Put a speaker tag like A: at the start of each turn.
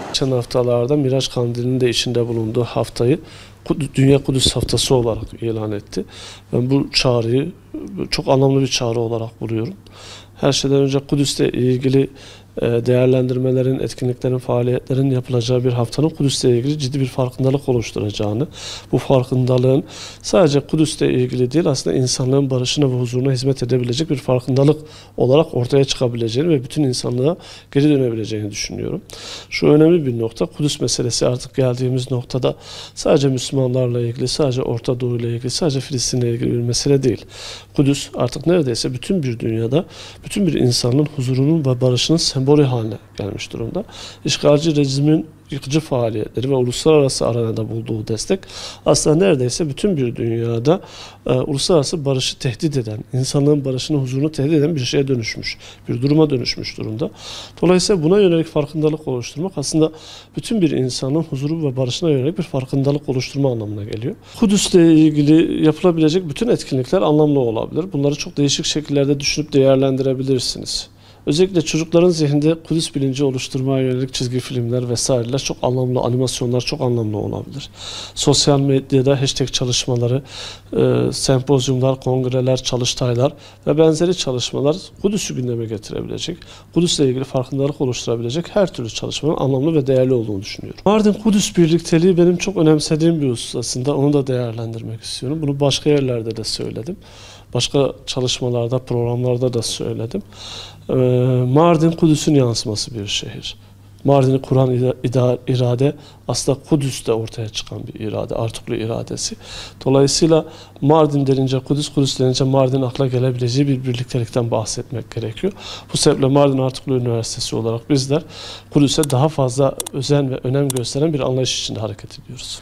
A: Geçen haftalarda Miraç Kandili'nin de içinde bulunduğu haftayı Dünya Kudüs Haftası olarak ilan etti. Ben bu çağrıyı çok anlamlı bir çağrı olarak buluyorum. Her şeyden önce Kudüs'le ilgili değerlendirmelerin, etkinliklerin, faaliyetlerin yapılacağı bir haftanın Kudüs'le ilgili ciddi bir farkındalık oluşturacağını, bu farkındalığın sadece Kudüs'le ilgili değil, aslında insanlığın barışına ve huzuruna hizmet edebilecek bir farkındalık olarak ortaya çıkabileceğini ve bütün insanlığa geri dönebileceğini düşünüyorum. Şu önemli bir nokta, Kudüs meselesi artık geldiğimiz noktada sadece Müslümanlarla ilgili, sadece Orta Doğu ile ilgili, sadece Filistin'le ilgili bir mesele değil. Kudüs artık neredeyse bütün bir dünyada, bütün bir insanın huzurunun ve barışının sembolü haline gelmiş durumda. İşgalci rejimin yıkıcı faaliyetleri ve uluslararası arenada bulduğu destek aslında neredeyse bütün bir dünyada uluslararası barışı tehdit eden, insanlığın barışını, huzurunu tehdit eden bir şeye dönüşmüş, bir duruma dönüşmüş durumda. Dolayısıyla buna yönelik farkındalık oluşturmak aslında bütün bir insanın huzuru ve barışına yönelik bir farkındalık oluşturma anlamına geliyor. Kudüs'le ilgili yapılabilecek bütün etkinlikler anlamlı olabilir. Bunları çok değişik şekillerde düşünüp değerlendirebilirsiniz. Özellikle çocukların zihninde Kudüs bilinci oluşturmaya yönelik çizgi filmler vesaireler çok anlamlı, animasyonlar çok anlamlı olabilir. Sosyal medyada hashtag çalışmaları, sempozyumlar, kongreler, çalıştaylar ve benzeri çalışmalar Kudüs'ü gündeme getirebilecek, Kudüs'le ilgili farkındalık oluşturabilecek her türlü çalışmanın anlamlı ve değerli olduğunu düşünüyorum. Mardin-Kudüs birlikteliği benim çok önemsediğim bir husus aslında, onu da değerlendirmek istiyorum. Bunu başka yerlerde de söyledim. Başka çalışmalarda, programlarda da söyledim. Mardin, Kudüs'ün yansıması bir şehir. Mardin'i kuran irade aslında Kudüs'te ortaya çıkan bir irade, Artuklu iradesi. Dolayısıyla Mardin denince Kudüs, Kudüs denince Mardin akla gelebileceği bir birliktelikten bahsetmek gerekiyor. Bu sebeple Mardin Artuklu Üniversitesi olarak bizler Kudüs'e daha fazla özen ve önem gösteren bir anlayış içinde hareket ediyoruz.